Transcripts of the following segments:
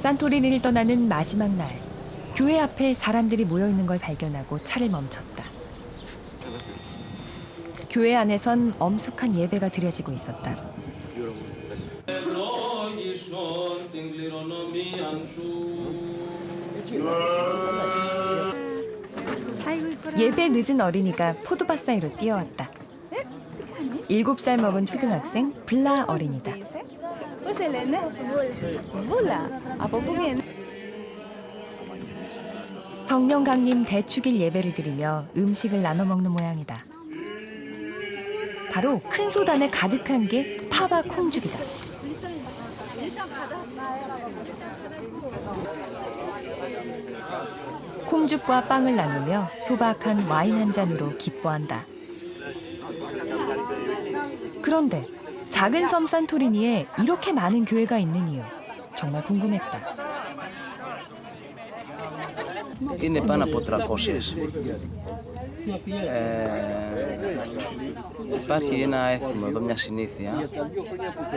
산토리니를 떠나는 마지막 날, 교회 앞에 사람들이 모여 있는 걸 발견하고 차를 멈췄다. 교회 안에선 엄숙한 예배가 드려지고 있었다. 예배 늦은 어린이가 포도밭 사이로 뛰어왔다. 7살 먹은 초등학생 블라 어린이다. 성령 강림 대축일 예배를 드리며 음식을 나눠 먹는 모양이다. 바로 큰 소단에 가득한 게 파바 콩죽이다. 콩죽과 빵을 나누며 소박한 와인 한 잔으로 기뻐한다. 그런데 작은 섬 산토리니에 이렇게 많은 교회가 있는 이유 정말 궁금했다. Είναι πάνω από 300. Υπάρχει ένα έθιμο εδώ, μια συνήθεια,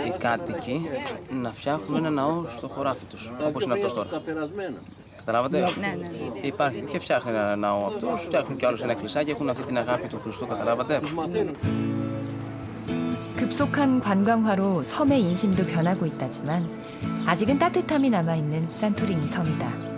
οι κάτοικοι να φτιάχνουν ένα ναό στο χωράφι τους, όπως είναι αυτός τώρα. Καταλάβατε? Ναι. Υπάρχει και φτιάχνει ένα ναό αυτός, φτιάχνουν κι άλλους ένα εκκλησάκι, έχουν αυτή την αγάπη του Χριστού, καταλάβατε? 급속한 관광화로 섬의 인심도 변하고 있다지만 아직은 따뜻함이 남아있는 산토리니 섬이다.